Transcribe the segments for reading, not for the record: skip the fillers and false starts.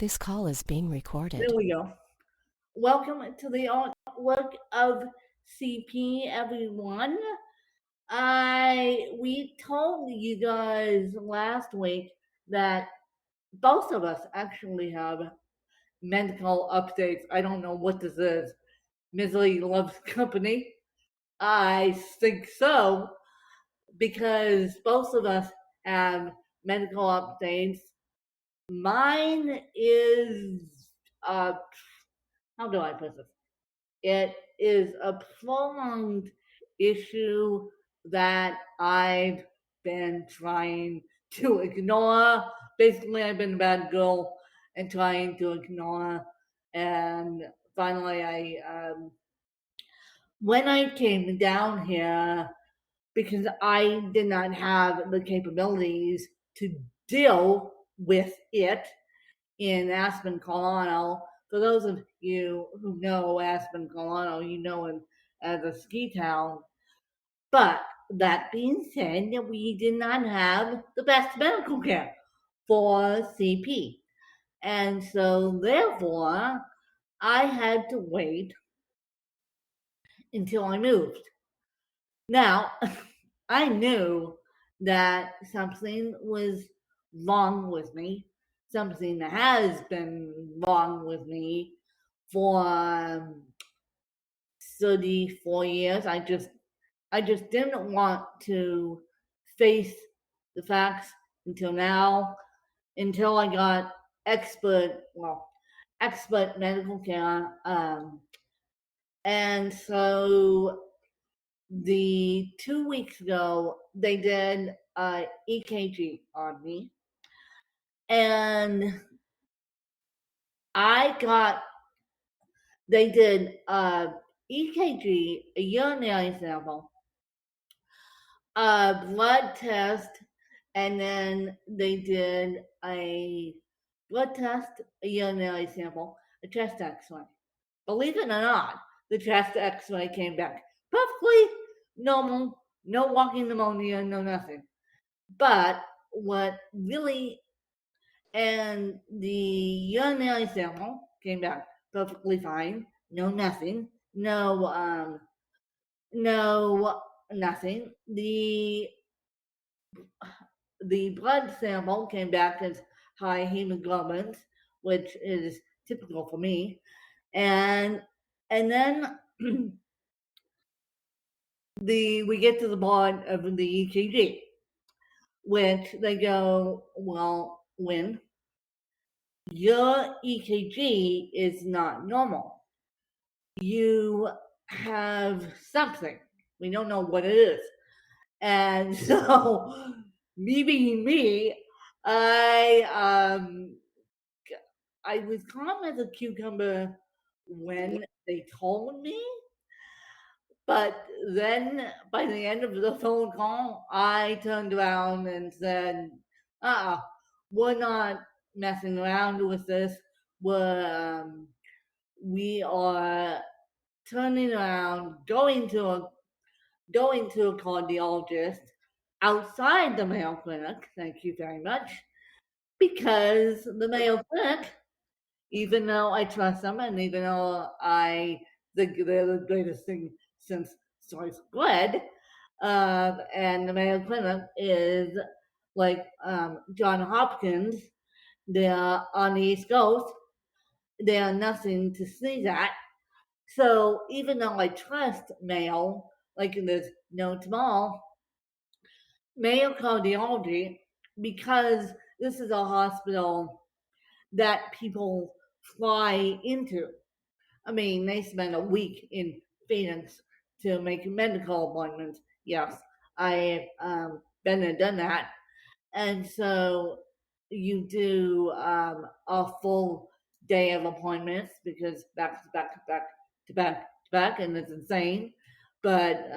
This call is being recorded. There we go. Welcome to the artwork of CP, everyone. We told you guys last week that both of us actually have medical updates. I don't know what this is. Misery loves company. I think so because both of us have medical updates. Mine is how do I put this? It is a prolonged issue that I've been trying to ignore. Basically, I've been a bad girl and trying to ignore. And finally, when I came down here, because I did not have the capabilities to deal with it in Aspen, Colorado. For those of you who know Aspen, Colorado, you know it as a ski town. But that being said, we did not have the best medical care for CP. And so therefore, I had to wait until I moved. Now, I knew that something was wrong with me. Something has been wrong with me for 34 years. I just didn't want to face the facts until now, until I got expert medical care. And so the 2 weeks ago, they did EKG on me, and they did EKG, a urinary sample, a blood test, and then they did a blood test, a urinary sample, a chest x-ray. Believe it or not, the chest x-ray came back perfectly normal, no walking pneumonia, no nothing. But what really, and the urinary sample came back perfectly fine, no nothing, no nothing. The blood sample came back as high hemoglobin, which is typical for me, and then we get to the part of the EKG, which they go, well, Win, your EKG is not normal. You have something. We don't know what it is. And so, me being me, I was calm as a cucumber when they told me, but then by the end of the phone call, I turned around and said, we're not messing around with this. We are turning around, going to a cardiologist outside the Mayo Clinic. Thank you very much. Because the Mayo Clinic, even though I trust them and even though I think they're the greatest thing since sliced bread, and the Mayo Clinic is like John Hopkins, they're on the East Coast, they are nothing to sneeze at. So even though I trust Mayo, like there's no tomorrow, Mayo Cardiology, because this is a hospital that people fly into. I mean, they spend a week in Phoenix to make medical appointments. Yes, I have been and done that. And so you do a full day of appointments because back to back to back to back to back, and it's insane. But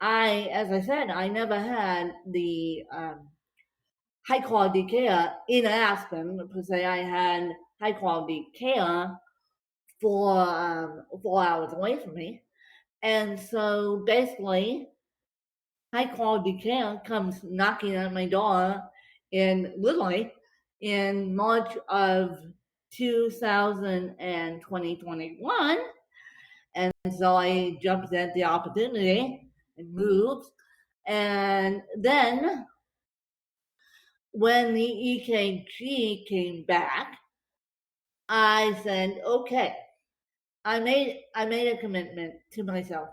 as I said, I never had the high quality care in Aspen per se. I had high quality care for 4 hours away from me, and so basically, high quality care comes knocking at my door in literally in March of 2021. And so I jumped at the opportunity and moved. And then when the EKG came back, I said, okay, I made a commitment to myself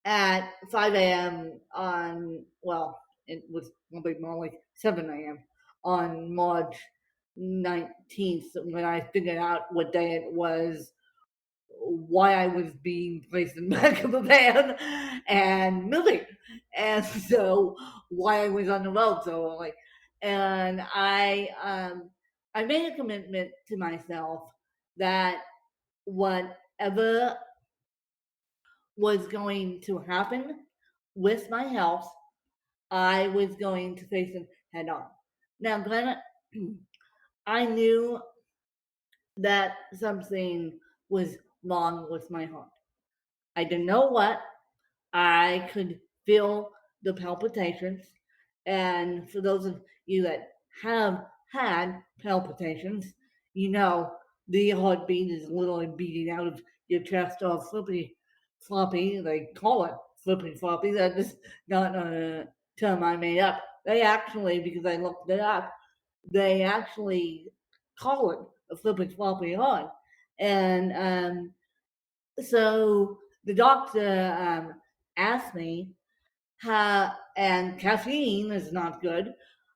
at 5 a.m. on, well, it was probably more like 7 a.m. on March 19th when I figured out what day it was, why I was being placed in the back of a van and moving. And so why I was on the road so early. And I made a commitment to myself that whatever was going to happen with my health, I was going to face it head on. Now, granted, I knew that something was wrong with my heart. I didn't know what. I could feel the palpitations. And for those of you that have had palpitations, you know the heartbeat is literally beating out of your chest or flippy floppy. They call it flippy floppy. That is not a term I made up. They actually, because I looked it up, they actually call it a flippy floppy heart. And so the doctor asked me how, and caffeine is not good,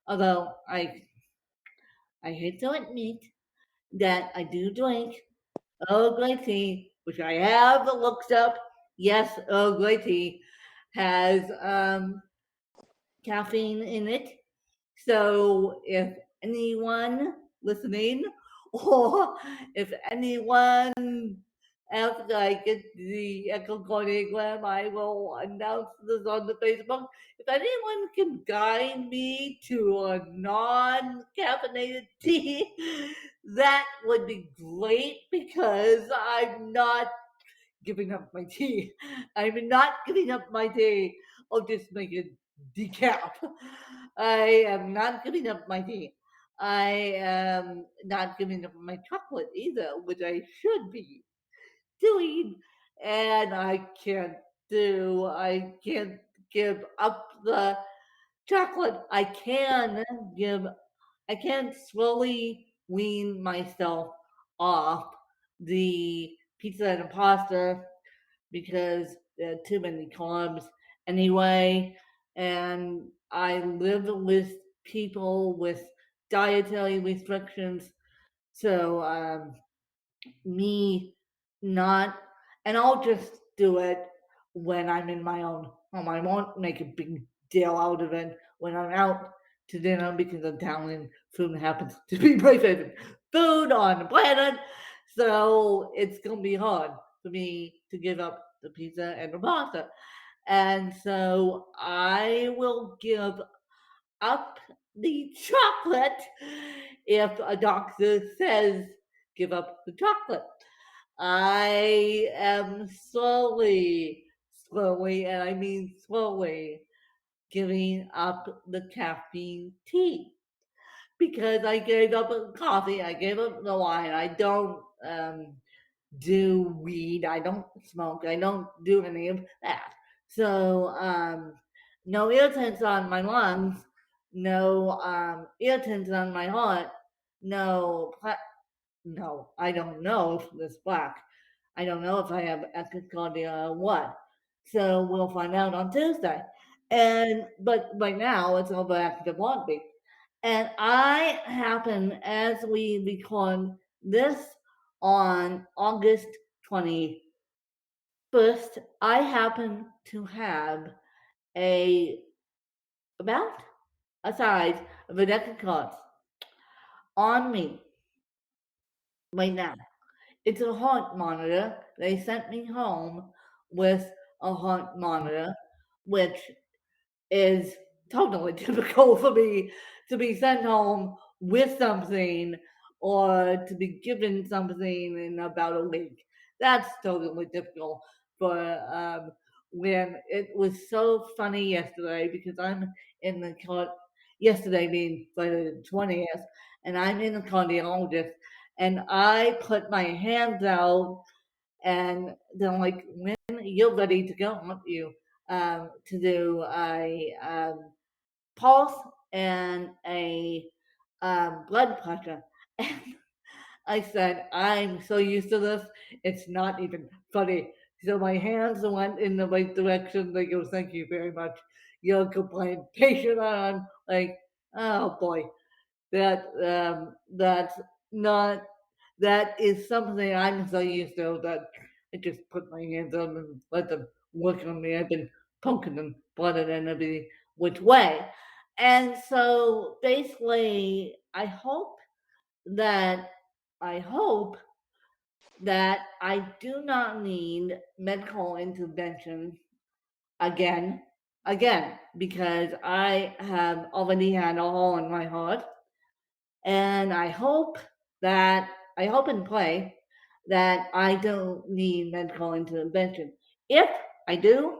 although I hate to admit that I do drink Earl Grey tea, which I have looked up. Yes, Earl Grey tea has caffeine in it. So if anyone listening, or if anyone after I get the echocardiogram, I will announce this on the Facebook. If anyone can guide me to a non-caffeinated tea, that would be great because I'm not giving up my tea. I'm not giving up my tea. I'll just make it decaf. I am not giving up my tea. I am not giving up my chocolate either, which I should be doing. And I can't give up the chocolate. I can slowly wean myself off the pizza and pasta because there are too many carbs anyway. And I live with people with dietary restrictions. So me not, and I'll just do it when I'm in my own home. I won't make a big deal out of it when I'm out to dinner because Italian food happens to be my favorite food on the planet. So it's gonna be hard for me to give up the pizza and the pasta. And so I will give up the chocolate if a doctor says give up the chocolate. I am slowly, and I mean slowly, giving up the caffeine tea because I gave up coffee, I gave up the wine. I don't do weed, I don't smoke, I don't do any of that. So no irritants on my lungs, no irritants on my heart, no no, I don't know if this black. I don't know if I have echocardiogram or what. So we'll find out on Tuesday. And but right now it's over active heartbeat. And I happen, as we record this on August 21st, I happen to have a about a size of a deck of cards on me right now. It's a heart monitor. They sent me home with a heart monitor, which is totally typical for me to be sent home with something or to be given something in about a week. That's totally typical for when it was so funny yesterday because I'm in the car yesterday being Friday the 20th, and I'm in a cardiologist, and I put my hands out, and they're like, when you're ready to go, aren't you? To do a pulse and a blood pressure. And I said, I'm so used to this, it's not even funny. So my hands went in the right direction. They go, thank you very much. You're a compliant patient. I'm like, oh boy, that's not, that is something I'm so used to that I just put my hands on and let them work on me. I've been poking and prodding and every which way. And so basically, that I hope that I do not need medical intervention again, because I have already had a hole in my heart, and I hope and pray that I don't need medical intervention. If I do,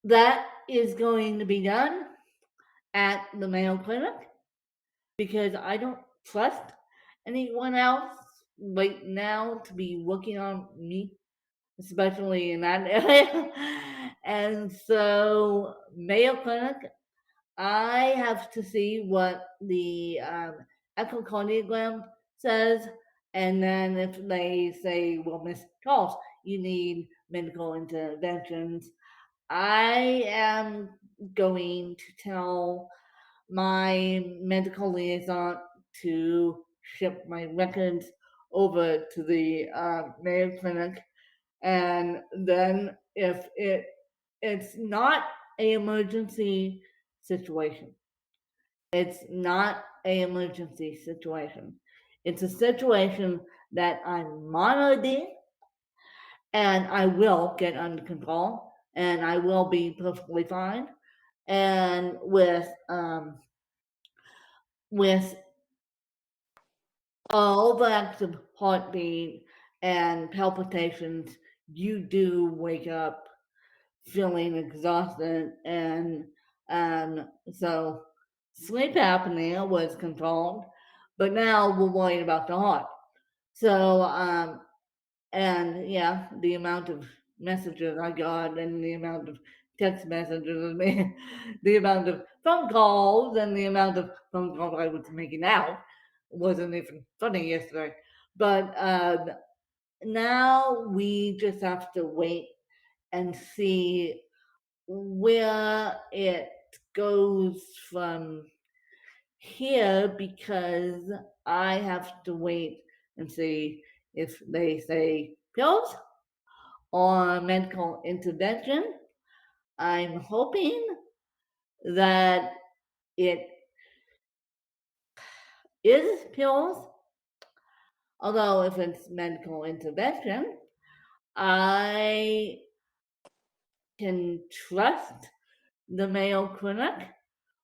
that is going to be done at the Mayo Clinic, because I don't trust anyone else right now to be working on me, especially in that area. And so, Mayo Clinic, I have to see what the echocardiogram says, and then if they say, well, Miss Charles, you need medical interventions, I am going to tell my medical liaison to ship my records over to the Mayo Clinic, and then if it's not a emergency situation, it's not a emergency situation. It's a situation that I'm monitoring, and I will get under control, and I will be perfectly fine. And with overactive heartbeat and palpitations, you do wake up feeling exhausted, and so sleep apnea was controlled, but now we're worried about the heart. So and yeah, the amount of messages I got, and the amount of text messages, and the amount of phone calls, and the amount of phone calls I was making out wasn't even funny yesterday. But now we just have to wait and see where it goes from here, because I have to wait and see if they say pills or medical intervention. I'm hoping that it is pills, although if it's medical intervention, I can trust the Mayo Clinic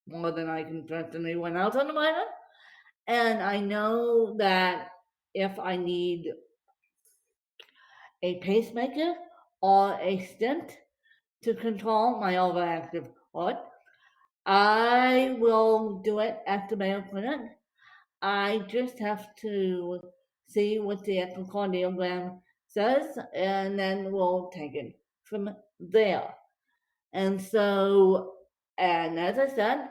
more than I can trust anyone else on the planet. And I know that if I need a pacemaker or a stent to control my overactive heart, I will do it at the Mayo Clinic. I just have to see what the echocardiogram says, and then we'll take it from there. And so, and as I said,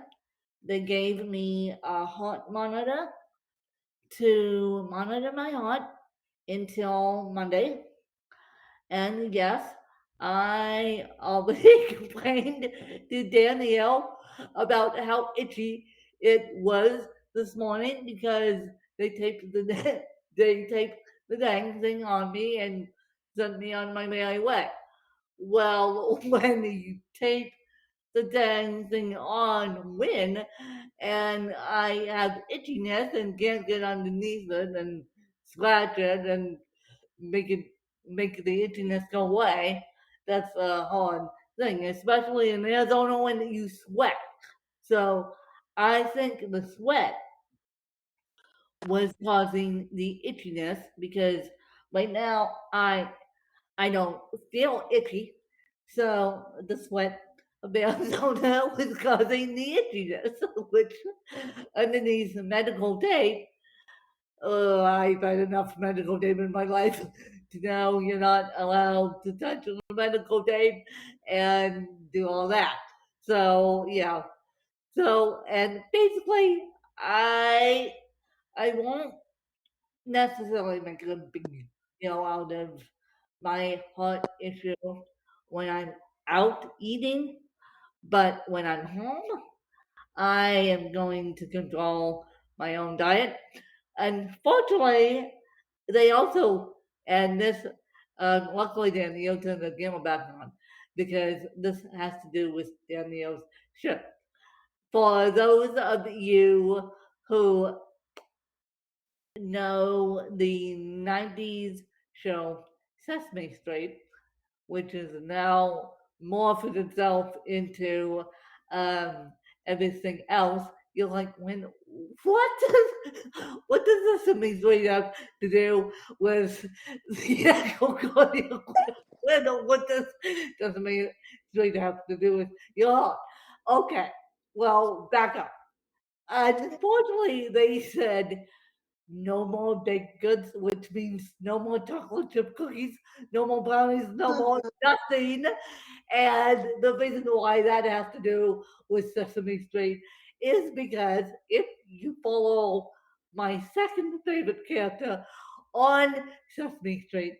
they gave me a heart monitor to monitor my heart until Monday. And yes, I already complained to Danielle about how itchy it was this morning, because they taped the they taped the dang thing on me and sent me on my merry way. Well, when you tape the dang thing on Win, and I have itchiness and can't get underneath it and scratch it and make it make the itchiness go away. That's a hard thing, especially in Arizona when you sweat. So I think the sweat was causing the itchiness, because right now I don't feel itchy. So the sweat, Arizona was causing the itchiness, which underneath the medical tape, oh, I've had enough medical tape in my life to know you're not allowed to touch the medical tape and do all that. So yeah. So and basically, I I won't necessarily make a big deal out of my heart issue when I'm out eating, but when I'm home, I am going to control my own diet. Unfortunately, they also, and this, luckily Danielle turned the camera back on because this has to do with Danielle's shift. For those of you who know the 90s show Sesame Street, which is now morphed itself into um, everything else. You're like, when what does what does Sesame Street have to do with the actual cardio? What does Sesame Street have to do with your heart? Okay, well, back up. Unfortunately, they said no more baked goods, which means no more chocolate chip cookies, no more brownies, no more nothing. And the reason why that has to do with Sesame Street is because if you follow my second favorite character on Sesame Street,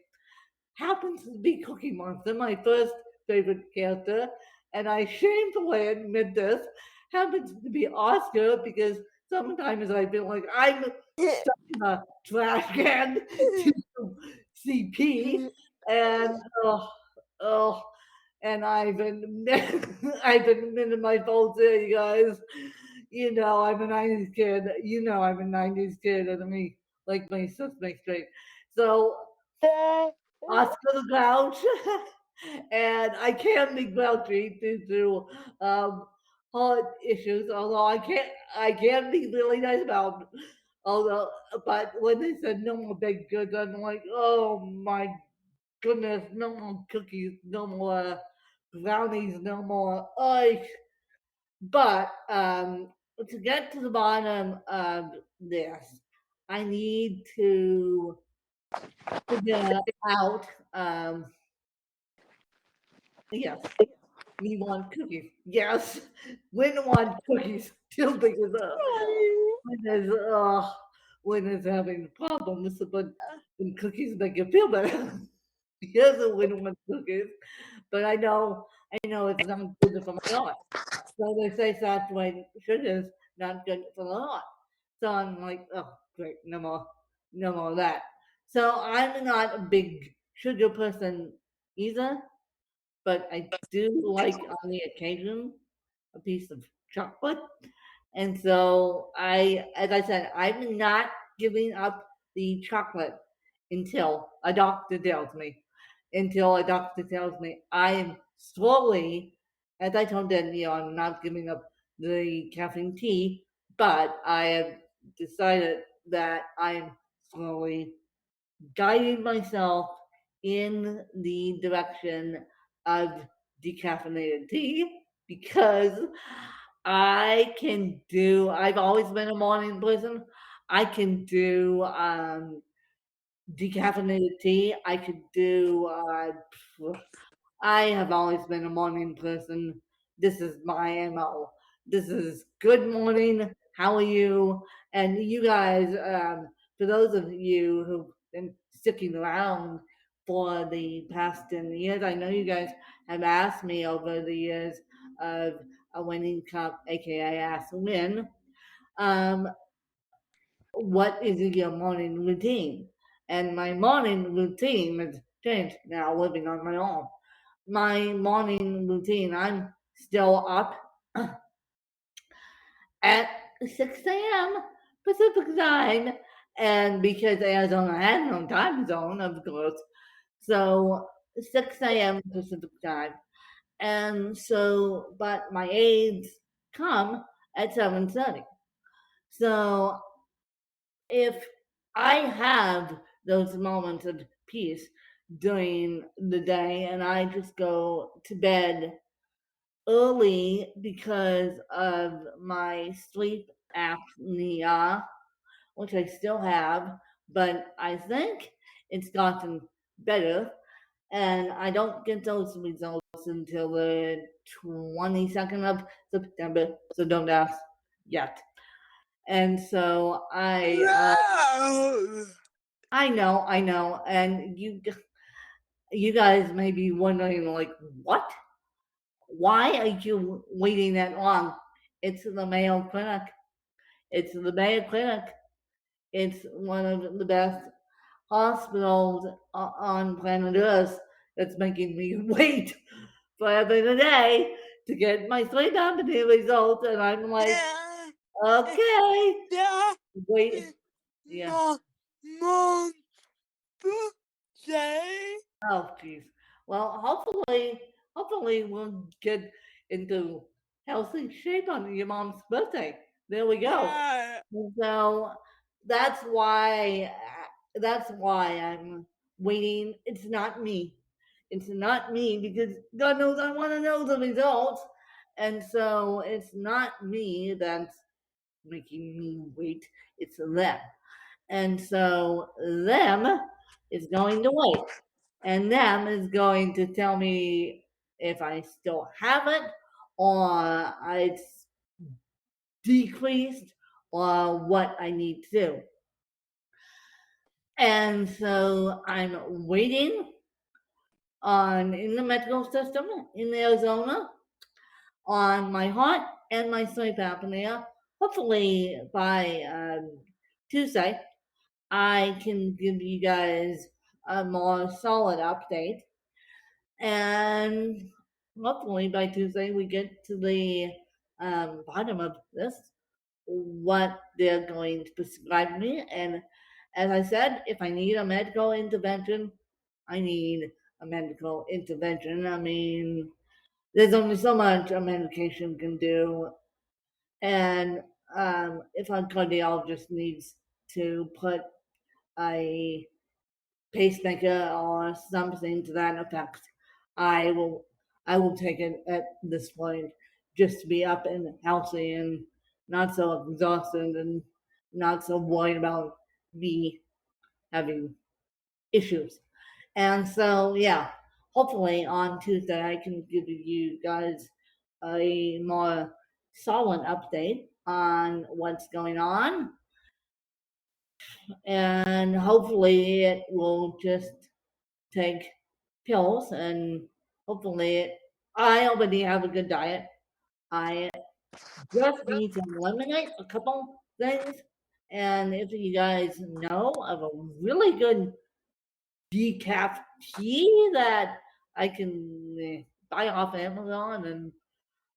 happens to be Cookie Monster, my first favorite character, and I shamefully admit this, happens to be Oscar because sometimes I feel like I'm stuck in a trash can to CP, and oh, and I've been I've been admitting my faults here, you guys. You know I'm a '90s kid. You know I'm a '90s kid, and me like my Sesame Street. So Oscar the Grouch, and I can be grouchy due to heart issues. Although I can be really nice about. 'Em. Although, but when they said no more baked goods, I'm like, oh my goodness, no more cookies, no more brownies, no more ice. But to get to the bottom of this, I need to figure out. Yes, we want cookies. Yes, we want cookies. Still because when is when is having problems, but when cookies make you feel better. Yes, a win want cookies, but I know it's not good for my heart. So they say saturated sugar is not good for the heart. So I'm like, oh, great, no more of that. So I'm not a big sugar person either, but I do like on the occasion a piece of chocolate. And so as I said, I'm not giving up the chocolate until a doctor tells me. Until a doctor tells me I am slowly, as I told Danielle, I'm not giving up the caffeine tea, but I have decided that I am slowly guiding myself in the direction of decaffeinated tea because I've always been a morning person. I can do decaffeinated tea. I could do I have always been a morning person. This is my MO. This is good morning. How are you? And you guys, for those of you who've been sticking around for the past 10 years, I know you guys have asked me over the years of a winning cup, aka Ask Win, um, what is your morning routine? And my morning routine has changed now living on my own. My morning routine, I'm still up at 6 a.m. Pacific time. And because Arizona has no time zone, of course, so 6 a.m. Pacific time. And so, but my aides come at 7:30. So if I have those moments of peace during the day and I just go to bed early because of my sleep apnea, which I still have, but I think it's gotten better. And I don't get those results until the 22nd of September, so don't ask yet. And so No. I know, and you guys may be wondering like, what? Why are you waiting that long? It's the Mayo Clinic. It's the Mayo Clinic. It's one of the best hospitals on planet Earth that's making me wait forever today to get my sleep apnea results, and I'm like, Yeah. okay, Yeah. wait, yeah. No. Mom. Birthday. Oh, jeez. Well, hopefully we'll get into healthy shape on your mom's birthday. There we go. Yeah. So that's why that's why I'm waiting. It's not me. It's not me because God knows I want to know the results. And so it's not me that's making me wait. It's them. And so them is going to wait. And them is going to tell me if I still have it or it's decreased or what I need to do. And so I'm waiting on in the medical system in Arizona on my heart and my sleep apnea. Hopefully by Tuesday, I can give you guys a more solid update. And hopefully by Tuesday, we get to the bottom of this, what they're going to prescribe me. And as I said, if I need a medical intervention, I need a medical intervention. I mean, there's only so much a medication can do. And if a cardiologist needs to put a pacemaker or something to that effect, I will I will take it at this point just to be up and healthy and not so exhausted and not so worried about me having issues. And so yeah, hopefully on Tuesday I can give you guys a more solid update on what's going on, and hopefully it will just take pills, and hopefully I already have a good diet. I just need to eliminate a couple things. And if you guys know of a really good decaf tea that I can buy off Amazon and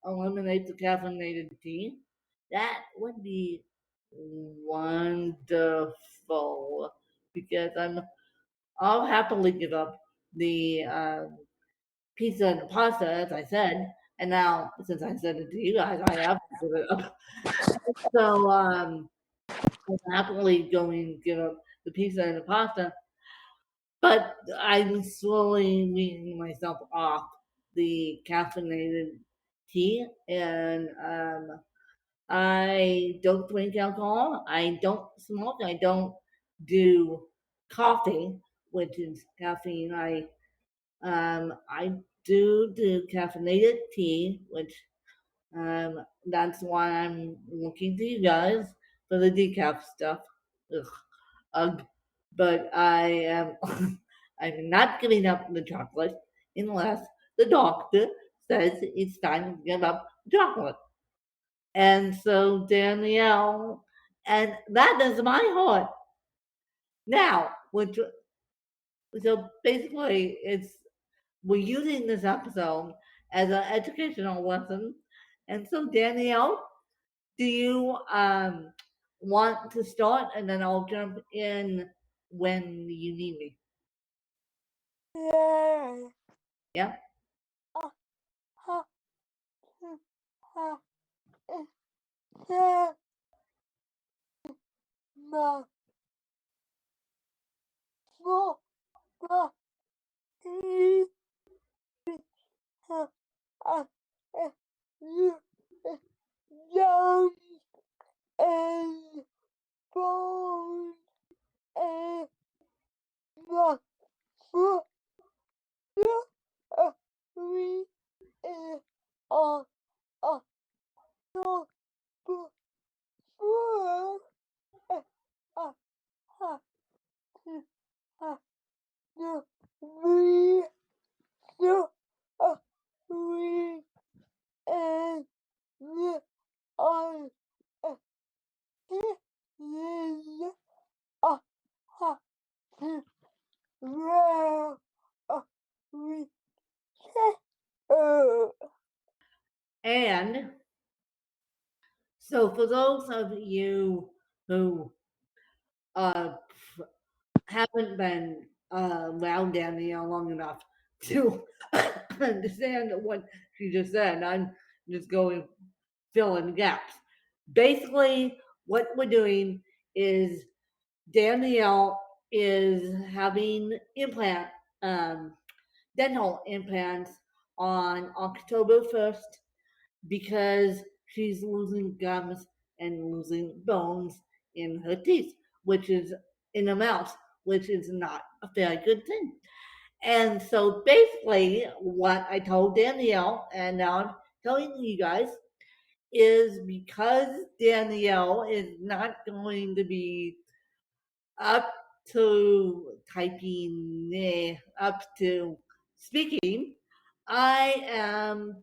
eliminate the caffeinated tea, that would be wonderful because I'll happily give up the pizza and pasta, as I said. And now, since I said it to you guys, I have to give it up. So I'm happily going to give up the pizza and the pasta, but I'm slowly weaning myself off the caffeinated tea, and I don't drink alcohol. I don't smoke. I don't do coffee, which is caffeine. I do caffeinated tea, which that's why I'm looking to you guys for the decaf stuff. Ugh, ugh. But I am I'm not giving up the chocolate unless the doctor says it's time to give up chocolate. And so Danielle, and that is my heart. Now, which so basically it's we're using this episode as an educational lesson. And so Danielle, do you want to start and then I'll jump in when you need me? Yeah. Yeah? Uh, uh, uh, yeah. No. No. No. young and born and the we are a no no we no we and the are a well we uh And so, for those of you who uh, haven't been around Danielle long enough to understand what she just said, I'm just going fill in gaps. Basically, what we're doing is Danielle is having um, dental implants on October 1st because she's losing gums and losing bones in her teeth, which is in her mouth, which is not a very good thing. And so basically, what I told Danielle, and now I'm telling you guys, is because Danielle is not going to be up to typing, up to speaking, I am.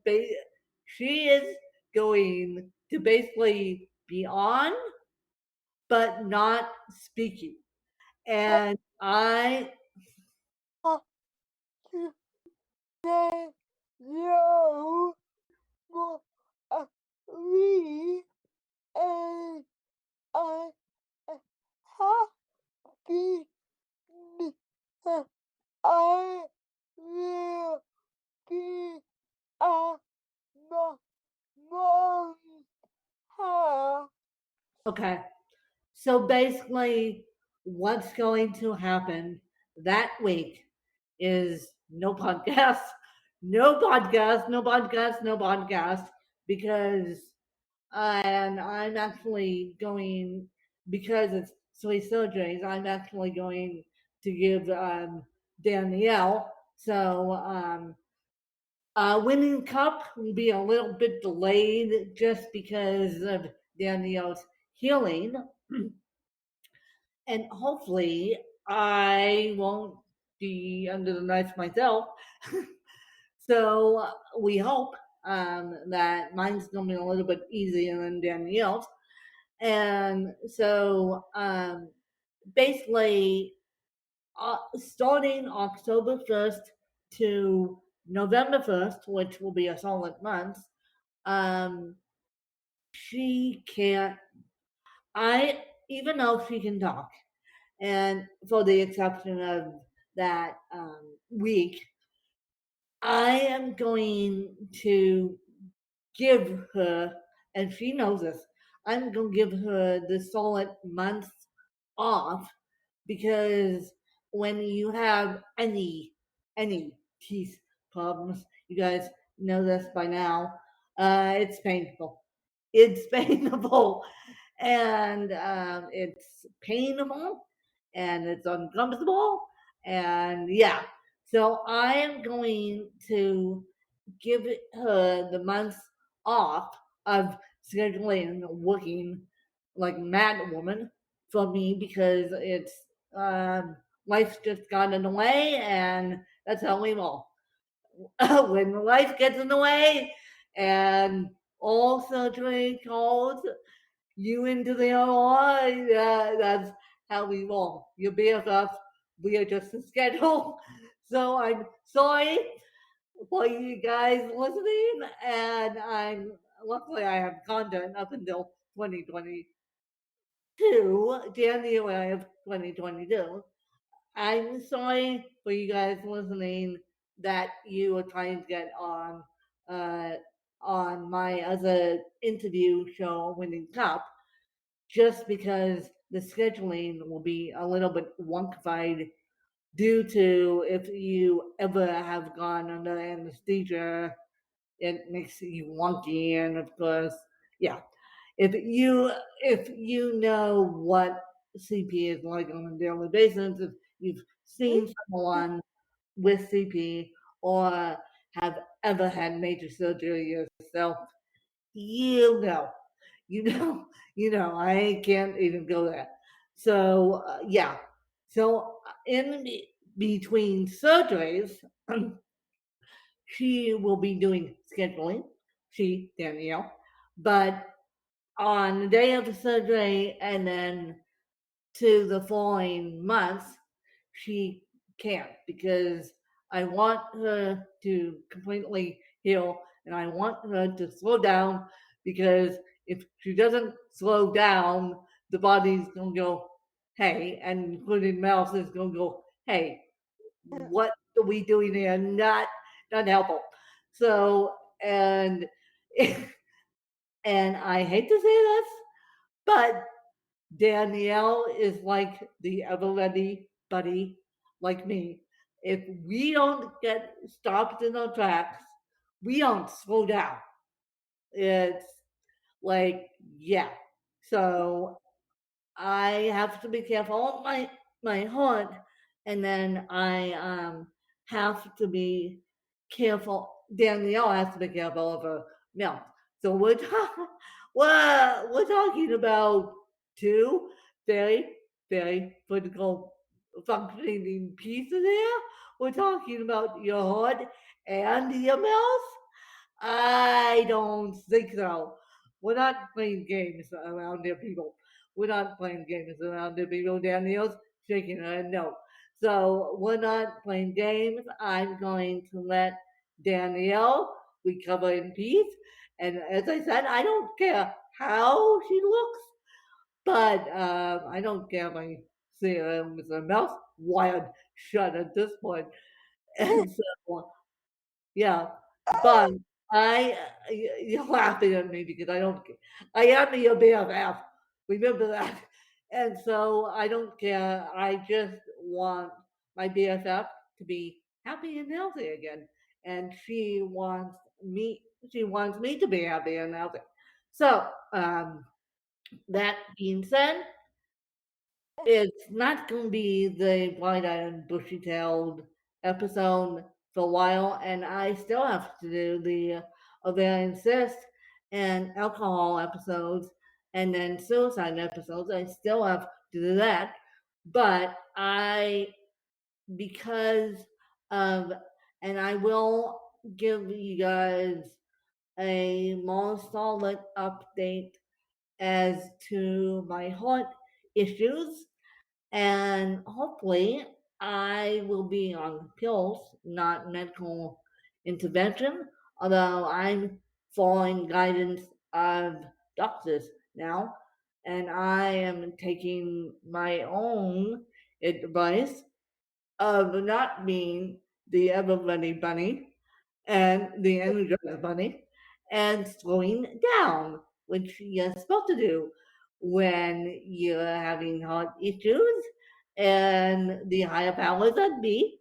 She is going to basically be on, but not speaking. And I say yo we and I happy I will be a mom house. okay. So basically, what's going to happen that week is no podcast, no podcast, no podcast, no podcast, because and I'm actually going because it's three surgeries. I'm actually going to give Danielle. So winning cup will be a little bit delayed just because of Danielle's healing, and hopefully I won't be under the knife myself. So we hope that mine's going to be a little bit easier than Danielle's. And so basically, starting October 1st to November 1st, which will be a solid month, um, she can't, even though she can talk, and for the exception of that week, I am going to give her, and she knows this, I'm going to give her the solid month off because when you have any teeth problems, you guys know this by now, it's painful. It's painful, and it's painful, and it's uncomfortable, and yeah. So I am going to give her the month off of scheduling working like mad woman for me because it's um, life just got in the way, and that's how we roll. When life gets in the way, and all surgery calls you into the OR, that's how we roll. You're BFF. We are just a schedule. So I'm sorry for you guys listening, and I'm luckily I have content up until 2022, January of 2022. I'm sorry for you guys listening that you were trying to get uh, on my other interview show, Winning Cup, just because the scheduling will be a little bit wonkified due to if you ever have gone under anesthesia it makes you wonky, and of course, yeah. If you if you know what CP is like on a daily basis, if you've seen someone with CP or have ever had major surgery yourself, you know, you know, I can't even go there. So yeah, so in between surgeries, she will be doing scheduling. She Danielle, but on the day of the surgery and then to the following months, she can't because I want her to completely heal and I want her to slow down because if she doesn't slow down, the body's gonna go, hey, and including Mouse is gonna go, hey, what are we doing here? Not helpful. So and and I hate to say this, but Danielle is like the ever ready buddy, like me. If we don't get stopped in our tracks, we don't slow down. It's like, yeah. So I have to be careful of my heart, and then I have to be careful. Danielle has to be careful of her milk. So we're talking about two very very critical functioning pieces here. We're talking about your heart and your mouth. I don't think so. We're not playing games around here, people. We're not playing games around here, people. Danielle's shaking her head no. So we're not playing games. I'm going to let Danielle recover in peace. And as I said, I don't care how she looks, but I don't care if I see her with her mouth wired shut at this point. And so yeah, but you're laughing at me because I don't. I am your BFF. Remember that. And so I don't care. I just want my BFF to be happy and healthy again, and she wants me. She wants me to be happy and healthy. So that being said, it's not going to be the bright-eyed and bushy-tailed episode for a while, and I still have to do the ovarian cyst and alcohol episodes, and then suicide episodes. I still have to do that, but because of, and I will give you guys a more solid update as to my heart issues, and hopefully I will be on pills, not medical intervention, although I'm following guidance of doctors now, and I am taking my own advice of not being the everybody bunny and the energizer bunny and slowing down, which you're supposed to do when you're having heart issues, and the higher powers that be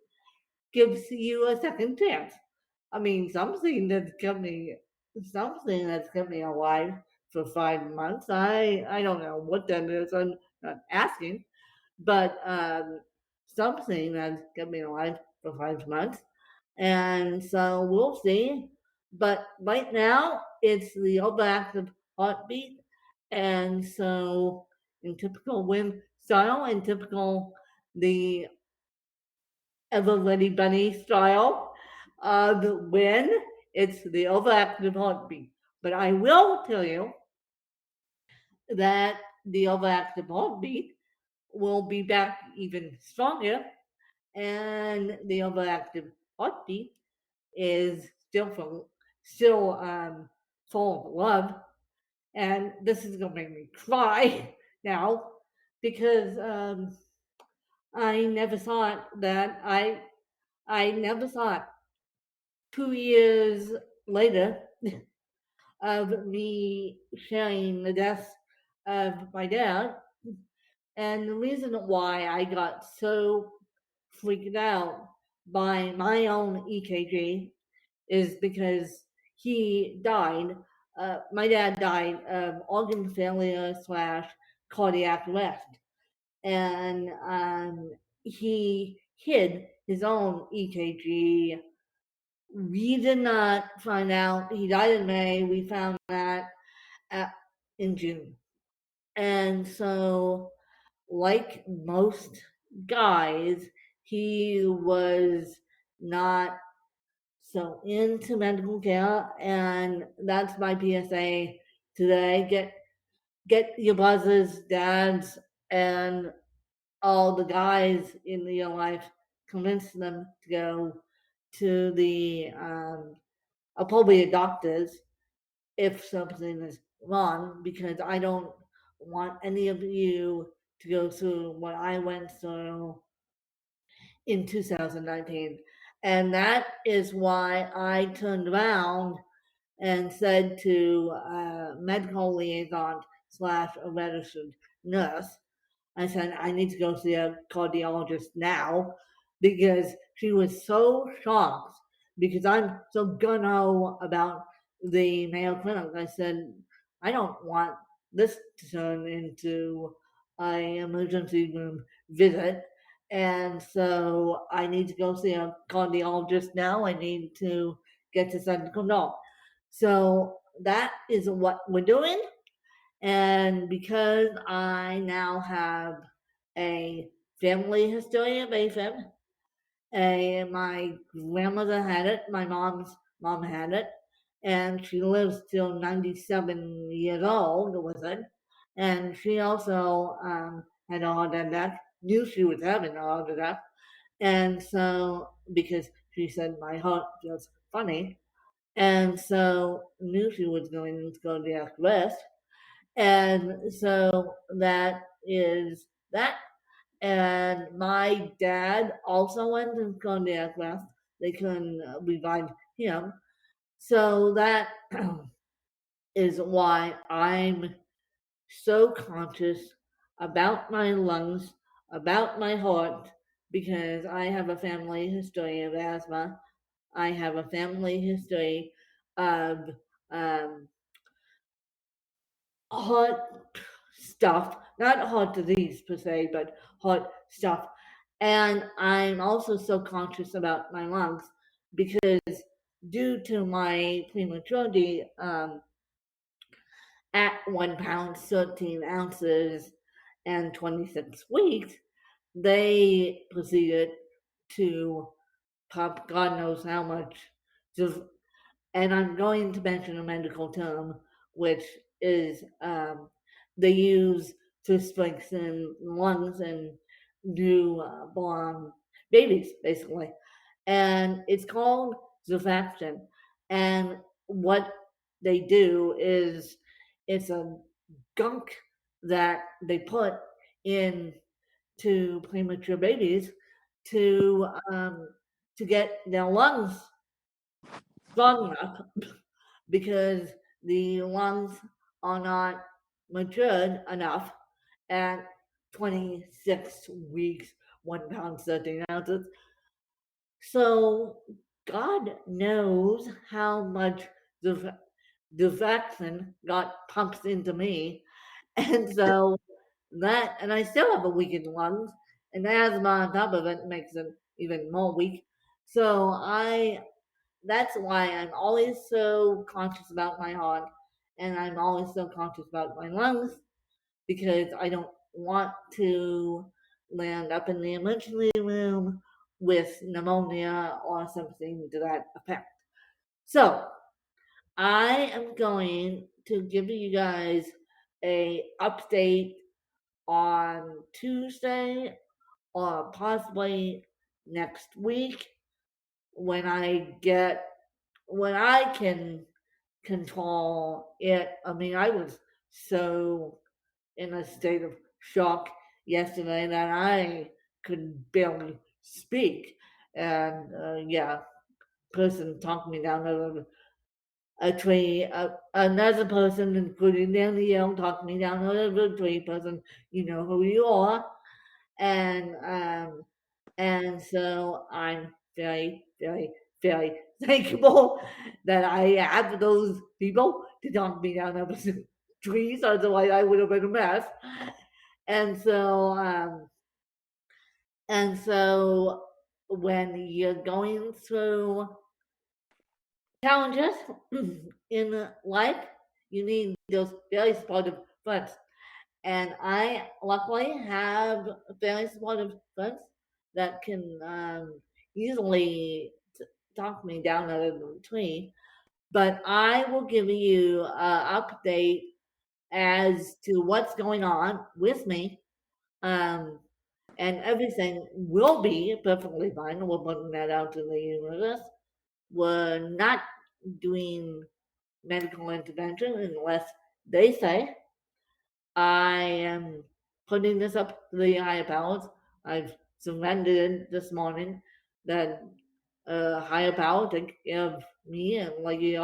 gives you a second chance. I mean, something that's kept me alive for 5 months. I don't know what that is. I'm not asking, but something that's kept me alive for 5 months, and so we'll see. But right now, it's the overactive heartbeat, and so in typical Win style, in typical the Ever Ready Bunny style of Win, it's the overactive heartbeat. But I will tell you that the overactive heartbeat will be back even stronger, and the overactive heartbeat is still full of love, and this is gonna make me cry now because I never thought that I never thought 2 years later of me sharing the death of my dad, and the reason why I got so freaked out by my own EKG is because he died. My dad died of organ failure slash cardiac arrest, and he hid his own EKG. We did not find out. He died in May. We found that at, in June. And so, like most guys, he was not so into medical care. And that's my PSA today. Get your brothers, dads, and all the guys in your life, convince them to go to the appropriate doctors if something is wrong, because I don't want any of you to go through what I went through in 2019. And that is why I turned around and said to a medical liaison slash a registered nurse, I said, I need to go see a cardiologist now, because she was so shocked because I'm so gung-ho about the Mayo Clinic. I said, I don't want this to turn into an emergency room visit. And so I need to go see a cardiologist now. I need to get to San Control. So that is what we're doing. And because I now have a family history of AFib, my grandmother had it, my mom's mom had it, and she lives till 97 years old with it. And she also had a heart attack, knew she was having a heart attack. And so, because she said my heart feels funny, and so knew she was going to go to rest. And so that is that. And my dad also went to cardiac arrest. They couldn't revive him. So that is why I'm so conscious about my lungs, about my heart, because I have a family history of asthma. I have a family history of um, heart stuff, not heart disease per se, but heart stuff. And I'm also so conscious about my lungs because due to my prematurity, at 1 pound, 13 ounces, and 26 weeks, they proceeded to pump God knows how much. Just, and I'm going to mention a medical term, which is they use to strengthen lungs and newborn babies, basically. And it's called surfaction. And what they do is it's a gunk that they put in to premature babies to um, to get their lungs strong enough because the lungs are not matured enough at 26 weeks, 1 pound, 13 ounces. So God knows how much the vaccine got pumped into me. And so that, and I still have a weakened lungs, and asthma on top of it makes it even more weak. So that's why I'm always so conscious about my heart, and I'm always so conscious about my lungs, because I don't want to land up in the emergency room with pneumonia or something to that effect. So I am going to give you guys a update on Tuesday or possibly next week when when I can control it. I mean, I was so in a state of shock yesterday that I could barely speak. And yeah, person talked me down a tree. Another person, including Danielle, talked me down a tree. Person, you know who you are, and so I'm very, very very thankful that I have those people to talk me down of the trees, otherwise I would have been a mess. And so, um, and so when you're going through challenges in life, you need those very supportive friends. And I luckily have very supportive friends that can easily talk me down out of the tree. But I will give you an update as to what's going on with me. Um, and everything will be perfectly fine. We're putting that out to the universe. We're not doing medical intervention unless they say. I am putting this up to the higher powers. I've surrendered this morning that higher power take care of me, and like he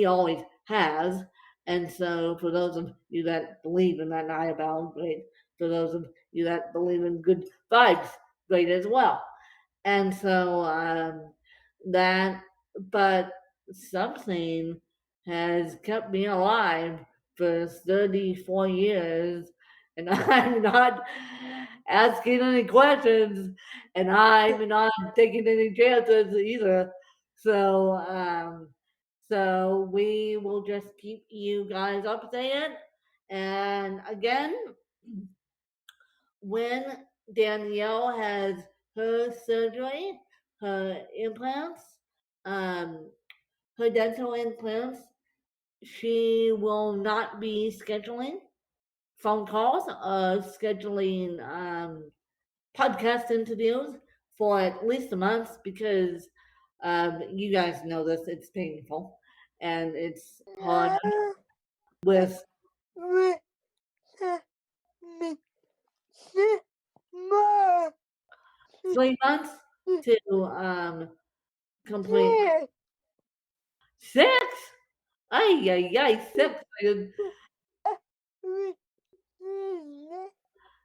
always has. And so, for those of you that believe in that higher power, great. For those of you that believe in good vibes, great as well. And so that, but something has kept me alive for 34 years, and I'm not asking any questions, and I'm not taking any chances either. So, so we will just keep you guys updated. And again, when Danielle has her surgery, her implants, um, her dental implants, she will not be scheduling phone calls or scheduling podcast interviews for at least a month because you guys know this, it's painful and it's hard with with me, si, ma, 3 months to complete si, 6. Ay, ay, ay, 6.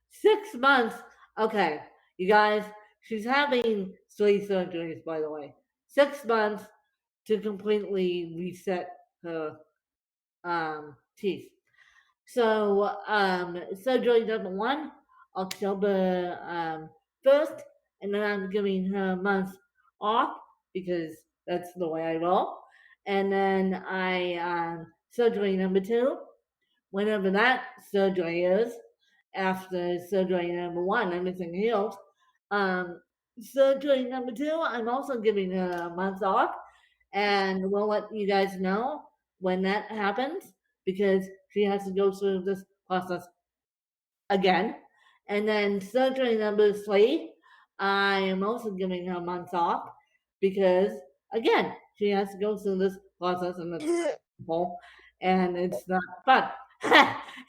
6 months. Okay, you guys, she's having 3 surgeries, by the way. 6 months to completely reset her teeth. So, surgery number one, October 1st, and then I'm giving her a month off because that's the way I roll. And then surgery number two, whenever that surgery is, after surgery number one, everything heals. Um, surgery number two, I'm also giving her a month off, and we'll let you guys know when that happens because she has to go through this process again. And then surgery number three, I am also giving her months off because again, she has to go through this process and it's painful and it's not fun.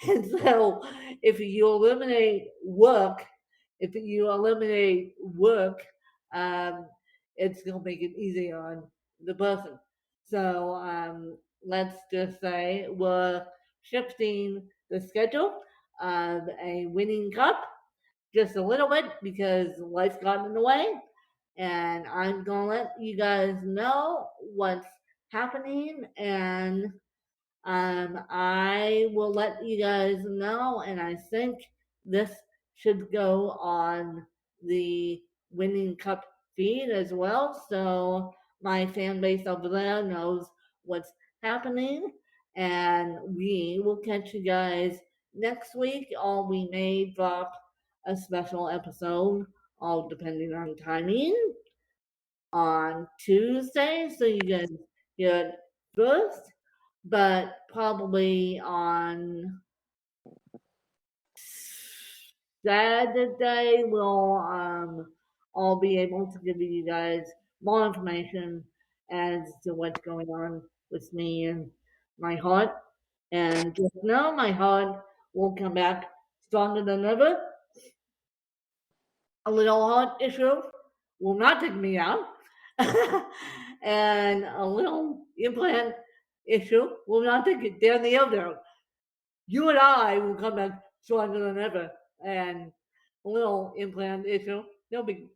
And so if you eliminate work, um, it's gonna make it easy on the person. So let's just say we're shifting the schedule of a winning cup just a little bit because life got in the way. And I'm gonna let you guys know what's happening, and I will let you guys know. And I think this should go on the Winning Cup feed as well, so my fan base over there knows what's happening. And we will catch you guys next week, or we may drop a special episode, all depending on timing, on Tuesday, so you can hear it first, but probably on Saturday we'll all be able to give you guys more information as to what's going on with me and my heart. And just know my heart will come back stronger than ever. A little heart issue will not take me out. And a little implant issue will not take it down the other. You and I will come back stronger than ever. And a little implant issue, no big,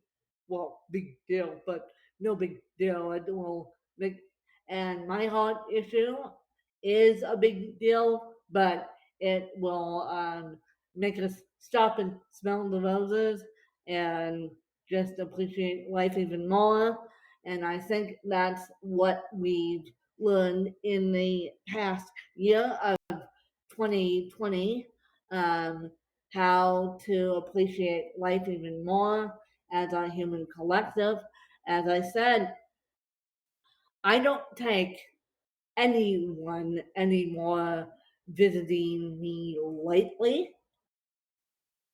well, big deal, but no big deal. It will make, and my heart issue is a big deal, but it will make us stop and smell the roses and just appreciate life even more. And I think that's what we've learned in the past year of 2020, um, how to appreciate life even more as a human collective. As I said, I don't take anyone anymore visiting me lightly,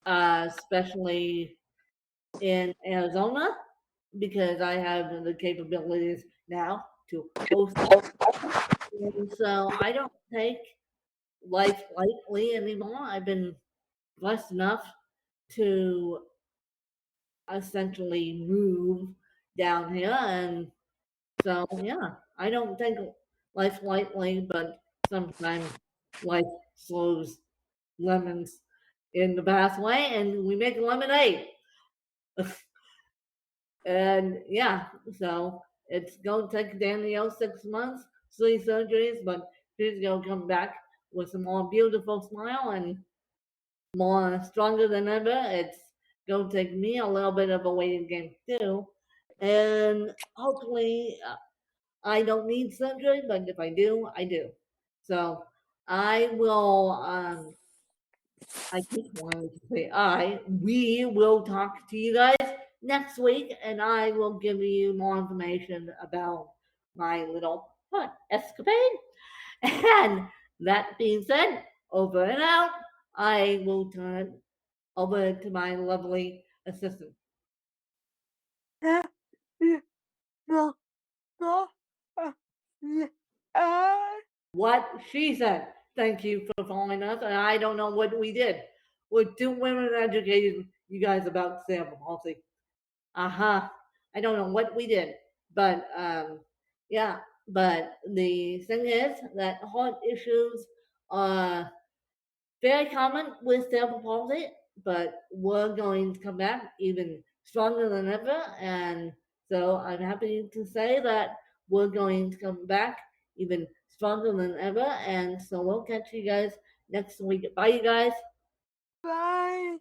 especially in Arizona, because I have the capabilities now to host. And so I don't take life lightly anymore. I've been blessed enough to essentially move down here, and so yeah, I don't take life lightly, but sometimes life throws lemons in the pathway and we make lemonade. And yeah, so it's going to take Danielle 6 months, 3 surgeries, but she's going to come back with a more beautiful smile and more stronger than ever. It's going to take me a little bit of a waiting game too. And hopefully, I don't need surgery, but if I do, I do. So I will, I keep wanting to say we will talk to you guys next week, and I will give you more information about my little escapade. And that being said, over and out, I will turn over to my lovely assistant. No, no, yeah, I, What she said. Thank you for following us. And I don't know what we did. We're two women educating you guys about cerebral palsy. Uh-huh. I don't know what we did. But yeah. But the thing is that heart issues are very common with cerebral palsy, but we're going to come back even stronger than ever. And so I'm happy to say that we're going to come back even stronger than ever. And so we'll catch you guys next week. Bye, you guys. bye.